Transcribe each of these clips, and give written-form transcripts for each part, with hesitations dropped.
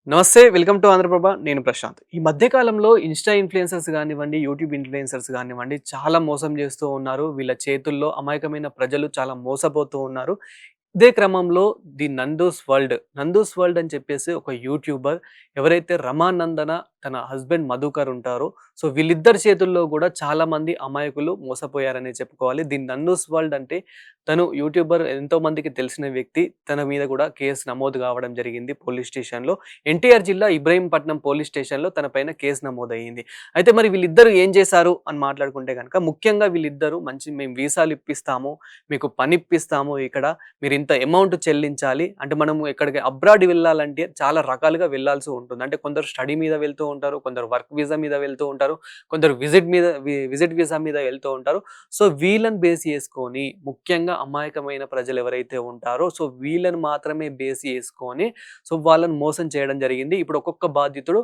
నమస్తే. Welcome to Andhra Prabha. నేను ప్రశాంత్. ఈ మధ్య కాలంలో ఇన్‌స్టా ఇన్‌ఫ్లుయెన్సర్స్ గానివ్వండి, యూట్యూబ్ ఇన్‌ఫ్లుయెన్సర్స్ గానివ్వండి, చాలా మోసం చేస్తూ ఉన్నారు. వీళ్ళ చేతుల్లో అమాయకమైన ప్రజలు చాలా మోసపోతూ ఉన్నారు. ఇదే క్రమంలో నందూస్ వరల్డ్ అని చెప్పేసి ఒక యూట్యూబర్ ఎవరైతే రమానందన తన హస్బెండ్ మధుకర్ ఉంటారో, సో వీళ్ళిద్దరి చేతుల్లో గూడా చాలామంది అమాయకులు మోసపోయారనే చెప్పుకోవాలి. నందూస్ వరల్డ్ అంటే తను యూట్యూబర్ ఎంతో మందికి తెలిసిన వ్యక్తి. తన మీద గూడా కేసు నమోదు కావడం జరిగింది పోలీస్ స్టేషన్‌లో. ఎన్టీఆర్ జిల్లా ఇబ్రహీంపట్నం పోలీస్ స్టేషన్‌లో తన పైన కేసు నమోదయ్యింది. అయితే మరి వీళ్ళిద్దరూ ఏం చేశారు అని మాట్లాడుకుంటే గనక ముఖ్యంగా వీళ్ళిద్దరూ మేము వీసాలు ఇప్పిస్తాము, మీకు పని ఇప్పిస్తాము ఇక్కడ. మీరు ఇంత అమౌంట్ చెల్లించాలి. అంటే మనము ఎక్కడికి అబ్రాడ్ వెళ్ళాలంటే చాలా రకాలుగా వెళ్ళాల్సి ఉంటుంది. అంటే కొందరు స్టడీ మీద వెళ్తూ ఉంటారు, కొందరు వర్క్ వీసా మీద వెళ్తూ ఉంటారు, కొందరు విజిట్ వీసా మీద వెళ్తూ ఉంటారు. సో వీళ్ళని బేస్ చేసుకొని ముఖ్యంగా అమాయకమైన ప్రజలు ఎవరైతే ఉంటారో సో వీళ్ళని మాత్రమే బేస్ చేసుకొని సో వాళ్ళని మోసం చేయడం జరిగింది. ఇప్పుడు ఒక్కొక్క బాధితుడు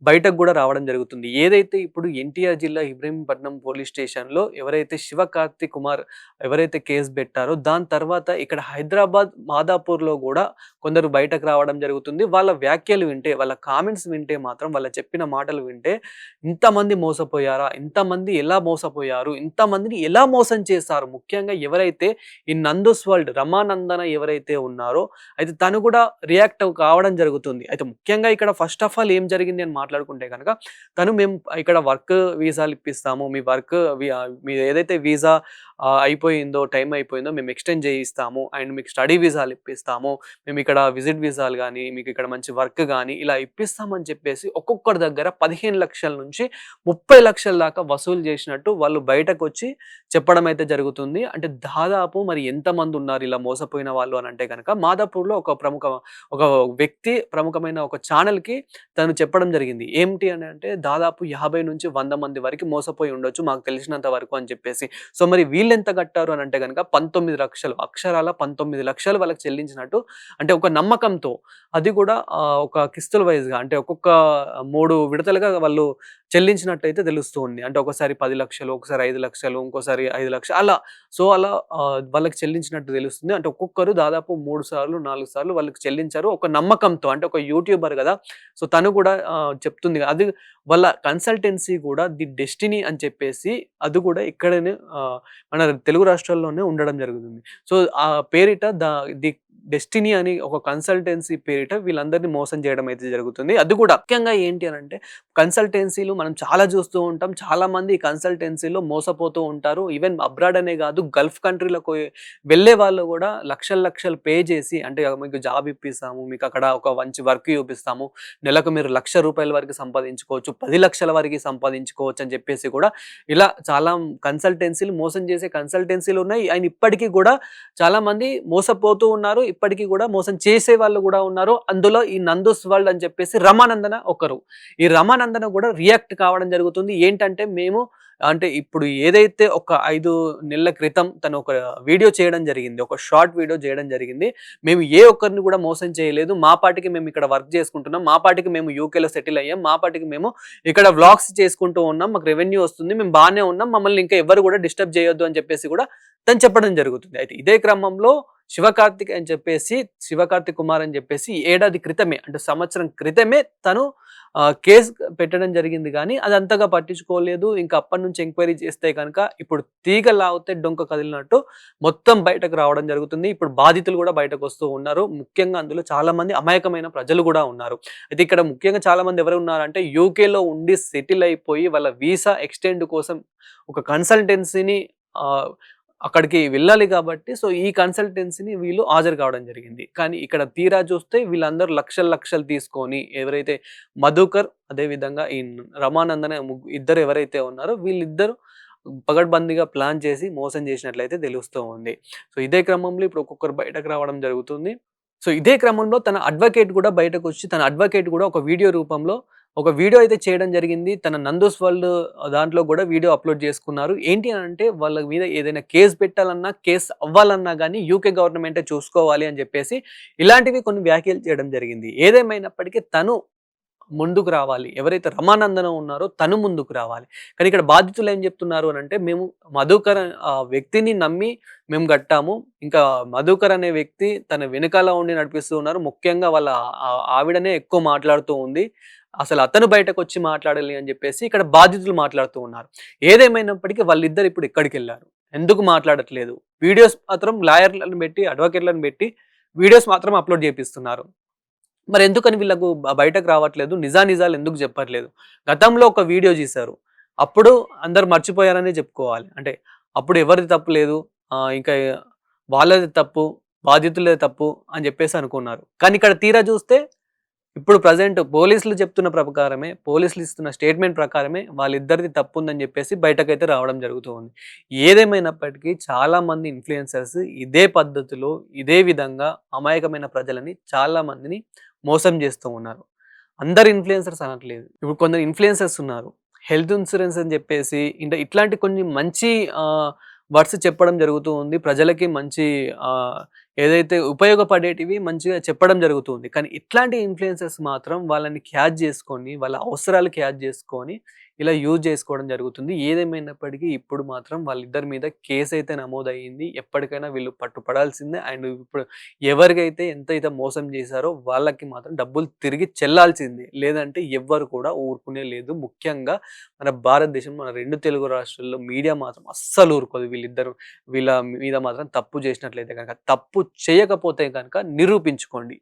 బయటకు గూడా రావడం జరుగుతుంది. ఏదైతే ఇప్పుడు ఎన్టీఆర్ జిల్లా ఇబ్రహీంపట్నం పోలీస్ స్టేషన్‌లో ఎవరైతే శివకార్తి కుమార్ ఎవరైతే కేసు పెట్టారో దాని తర్వాత ఇక్కడ హైదరాబాద్ మాదాపూర్‌లో గూడా కొందరు బయటకు రావడం జరుగుతుంది. వాళ్ళ వ్యాఖ్యలు వింటే, వాళ్ళ కామెంట్స్ వింటే మాత్రం వాళ్ళు చెప్పిన మాటలు వింటే ఇంతమంది మోసపోయారా? ఇంతమంది ఎలా మోసపోయారు? ఇంతమందిని ఎలా మోసం చేశారు? ముఖ్యంగా ఎవరైతే ఈ నందూస్ వరల్డ్ రమానందన ఎవరైతే ఉన్నారో అయితే తను కూడా రియాక్ట్ కావడం జరుగుతుంది. అయితే ముఖ్యంగా ఇక్కడ ఫస్ట్ ఆఫ్ ఆల్ ఏం జరిగింది అని మాట్లాడుకుంటే గనక మేము ఇక్కడ వర్క్ వీసాలు ఇప్పిస్తాము. మీ ఏదైతే వీసా అయిపోయిందో, టైం అయిపోయిందో మేము ఎక్స్‌టెండ్ చేయిస్తాము. అండ్ మీకు స్టడీ వీసాలు ఇప్పిస్తాము. మేము ఇక్కడ విజిట్ వీసాలు గానీ, మీకు ఇక్కడ మంచి వర్క్ గానీ ఇలా ఇప్పిస్తామని చెప్పేసి ఒక్కొక్కరి దగ్గర 15,00,000 నుంచి 30,00,000 దాకా వసూలు చేసినట్టు వాళ్ళు బయటకొచ్చి చెప్పడం అయితే జరుగుతుంది. అంటే దాదాపు మరి ఎంతమంది ఉన్నారు ఇలా మోసపోయిన వాళ్ళు అని అంటే గనక మాదాపూర్‌లో ఒక వ్యక్తి ప్రముఖమైన ఒక ఛానెల్‌కి తను చెప్పడం జరిగింది. ఏంటి అని అంటే దాదాపు 50-100 మంది వరకు మోసపోయి ఉండొచ్చు మాకు తెలిసినంత వరకు అని చెప్పేసి. సో మరి వీళ్ళెంత కట్టారు అని అంటే గనక 19,00,000 అక్షరాల 19,00,000 వాళ్ళకి చెల్లించినట్టు అంటే ఒక నమ్మకంతో అది కూడా ఒక కిస్తుల వైస్‌గా అంటే ఒక్కొక్క 3 విడతలుగా వాళ్ళు చెల్లించినట్టయితే తెలుస్తూ ఉంది. అంటే ఒకసారి 10,00,000 ఒకసారి 5,00,000 ఇంకోసారి 5,00,000 అలా. సో అలా వాళ్ళకి చెల్లించినట్టు తెలుస్తుంది. అంటే ఒక్కొక్కరు దాదాపు 3 సార్లు, 4 సార్లు వాళ్ళకి చెల్లించారు. ఒక నమ్మకంతో అంటే ఒక యూట్యూబర్ గదా! సో తను కూడా చెప్తుంది. అది వాళ్ళ కన్సల్టెన్సీ కూడా ది డెస్టినీ అని చెప్పేసి అది కూడా ఇక్కడనే మన తెలుగు రాష్ట్రాల్లోనే ఉండడం జరుగుతుంది. సో ఆ పేరిట ది డెస్టినీ అని ఒక కన్సల్టెన్సీ పేరిట వీళ్ళందరినీ మోసం చేయడం అయితే జరుగుతుంది. అది కూడా ముఖ్యంగా ఏంటి అనంటే కన్సల్టెన్సీలు మనం చాలా చూస్తూ ఉంటాం. చాలామంది ఈ కన్సల్టెన్సీలో మోసపోతూ ఉంటారు. ఈవెన్ అబ్రాడ్ అనే కాదు గల్ఫ్ కంట్రీలకు వెళ్ళే వాళ్ళు కూడా లక్షలు పే చేసి అంటే మీకు జాబ్ ఇప్పిస్తాము, మీకు అక్కడ ఒక మంచి వర్క్ చూపిస్తాము, నెలకు మీరు ₹1,00,000 వరకు సంపాదించుకోవచ్చు, 10,00,000 వరకు సంపాదించుకోవచ్చు అని చెప్పేసి కూడా ఇలా చాలా కన్సల్టెన్సీలు మోసం చేసే కన్సల్టెన్సీలు ఉన్నాయి. అండ్ ఇప్పటికీ కూడా చాలామంది మోసపోతూ ఉన్నారు. ఇప్పటికీ కూడా మోసం చేసే వాళ్ళు కూడా ఉన్నారు. అందులో ఈ నందూస్ వరల్డ్ అని చెప్పేసి రమానందన ఒకరు. ఈ రమానందన కూడా రియాక్ట్ కావడం జరుగుతుంది. ఏంటంటే మేము అంటే ఇప్పుడు ఏదైతే ఒక 5 నెలల క్రితం తను ఒక వీడియో చేయడం జరిగింది. ఒక షార్ట్ వీడియో చేయడం జరిగింది. మేము ఏ ఒక్కరిని కూడా మోసం చేయలేదు. మా పాటికి మేము ఇక్కడ వర్క్ చేసుకుంటున్నాం. మా పాటికి మేము యూకేలో సెటిల్ అయ్యాం. మా పాటికి మేము ఇక్కడ వ్లాగ్స్ చేసుకుంటూ ఉన్నాం. మాకు రెవెన్యూ వస్తుంది. మేము బానే ఉన్నాం. మమ్మల్ని ఇంకా ఎవ్వరు కూడా డిస్టర్బ్ చేయొద్దు అని చెప్పేసి కూడా తను చెప్పడం జరుగుతుంది. అయితే ఇదే క్రమంలో శివకార్తి కుమార్ అని చెప్పేసి ఏడాది క్రితమే అంటే సంవత్సరం క్రితమే తను కేసు పెట్టడం జరిగింది గానీ అది అంతగా పట్టించుకోలేదు. ఇంకా అప్పటి నుంచి ఎంక్వైరీ చేస్తే గనక ఇప్పుడు తీగ లాగితే డొంక కదిలినట్టు మొత్తం బయటకు రావడం జరుగుతుంది. ఇప్పుడు బాధితులు కూడా బయటకొస్తూ ఉన్నారు. ముఖ్యంగా అందులో చాలా మంది అమాయకమైన ప్రజలు కూడా ఉన్నారు. అయితే ఇక్కడ ముఖ్యంగా చాలా మంది ఎవరు ఉన్నారంటే యూకేలో ఉండి సెటిల్ అయిపోయి వాళ్ళ వీసా ఎక్స్టెండ్ కోసం ఒక కన్సల్టెన్సీని అక్కడికి వెళ్ళాలి కాబట్టి సో ఈ కన్సల్టెన్సీని వీళ్ళు హాజరు కావడం జరిగింది. కానీ ఇక్కడ తీరా చూస్తే వీళ్ళందరూ లక్షలు తీసుకొని ఎవరైతే మధుకర్ అదేవిధంగా ఈ రమానందన్ ఇద్దరు ఎవరైతే ఉన్నారో వీళ్ళిద్దరూ పగడ్బందీగా ప్లాన్ చేసి మోసం చేసినట్లయితే తెలుస్తూ ఉంది. సో ఇదే క్రమంలో ఇప్పుడు ఒక్కొక్కరు బయటకు రావడం జరుగుతుంది. సో ఇదే క్రమంలో తన అడ్వకేట్ కూడా బయటకొచ్చి తన అడ్వకేట్ కూడా ఒక వీడియో రూపంలో ఒక వీడియో అయితే చేయడం జరిగింది. తన నందూస్ వరల్డ్ దాంట్లో గూడా వీడియో అప్‌లోడ్ చేసుకున్నారు. ఏంటి అనంటే వాళ్ళ మీద ఏదైనా కేస్ పెట్టాలన్నా, కేస్ అవ్వాలన్నా గానీ యూకే గవర్నమెంటే చూసుకోవాలి అని జెప్పేసి ఇలాంటివి కొన్ని వ్యాఖ్యలు చేయడం జరిగింది. ఏదేమైనప్పటికీ తను ముందుకు రావాలి. ఎవరైతే రమానందన ఉన్నారో తను ముందుకు రావాలి. కానీ ఇక్కడ బాధితులు ఏం చెప్తున్నారు అనంటే, మేము మధుకర్ వ్యక్తిని నమ్మి మేము కట్టాము. ఇంకా మధుకర్ అనే వ్యక్తి తన వెనకాల ఉండి నడిపిస్తూ ఉన్నారు. ముఖ్యంగా వాళ్ళ ఆవిడనే ఎక్కువ మాట్లాడుతూ ఉంది. అసలు అతను బయటకొచ్చి మాట్లాడాలి అని చెప్పేసి ఇక్కడ బాధితులు మాట్లాడుతూ ఉన్నారు. ఏదేమైనప్పటికీ వాళ్ళిద్దరు ఇప్పుడు ఎక్కడికెళ్లారు? ఎందుకు మాట్లాడట్లేదు? వీడియోస్ మాత్రం లాయర్‌లను పెట్టి, అడ్వకేట్‌లను పెట్టి వీడియోస్ మాత్రం అప్‌లోడ్ చేపిస్తున్నారు. మరెందుకని వీళ్ళకు బయటకు రావట్లేదు? నిజానిజాలు ఎందుకు చెప్పట్లేదు? గతంలో ఒక వీడియో చేశారు. అప్పుడు అందరూ మర్చిపోయారనే చెప్పుకోవాలి. అంటే అప్పుడు ఎవరిది తప్పు లేదు. ఇంకా వాళ్ళది తప్పు, బాధితులదే తప్పు అని చెప్పేసి అనుకున్నారు. కానీ ఇక్కడ తీరా చూస్తే ఇప్పుడు ప్రెజెంట్ పోలీసులు చెప్తున్న ప్రకారమే, పోలీసులు ఇస్తున్న స్టేట్‌మెంట్ ప్రకారమే వాళ్ళిద్దరిది తప్పుందని చెప్పేసి బయటకైతే రావడం జరుగుతూ ఉంది. ఏదేమైనప్పటికీ చాలామంది ఇన్‌ఫ్లుయెన్సర్స్ ఇదే పద్ధతిలో, ఇదే విధంగా అమాయకమైన ప్రజలని చాలా మందిని మోసం చేస్తూ ఉన్నారు. అందరు ఇన్‌ఫ్లుయెన్సర్స్ అనట్లేదు. ఇప్పుడు కొందరు ఇన్‌ఫ్లుయెన్సర్స్ ఉన్నారు. హెల్త్ ఇన్స్యూరెన్స్ అని చెప్పేసి ఇట్లాంటి కొన్ని మంచి వర్డ్స్ చెప్పడం జరుగుతూ ఉంది. ప్రజలకి మంచి ఏదైతే ఉపయోగపడేటివి మంచిగా చెప్పడం జరుగుతుంది. కానీ ఇట్లాంటి ఇన్‌ఫ్లుయెన్సర్స్ మాత్రం వాళ్ళని క్యాచ్ చేసుకొని, వాళ్ళ అవసరాలు క్యాచ్ చేసుకొని, ఇలా యూజ్ చేసుకోవడం జరుగుతుంది. ఏదేమైనప్పటికీ ఇప్పుడు మాత్రం వాళ్ళిద్దరి మీద కేసయితే నమోదయింది. ఎప్పటికైనా వీళ్ళు పట్టుపడాల్సిందే. అండ్ ఇప్పుడు ఎవరికైతే ఎంతైతే మోసం చేశారో వాళ్ళకి మాత్రం డబ్బులు తిరిగి చెల్లాల్సిందే. లేదంటే ఎవ్వరు కూడా ఊరుకునే లేదు. ముఖ్యంగా మన భారతదేశం, మన 2 తెలుగు రాష్ట్రాల్లో మీడియా మాత్రం అస్సలు ఊరుకోదు. వీళ్ళ మీద మాత్రం తప్పు చేసినట్లయితే గనక. తప్పు చేయకపోతే గనక నిరూపించుకోండి.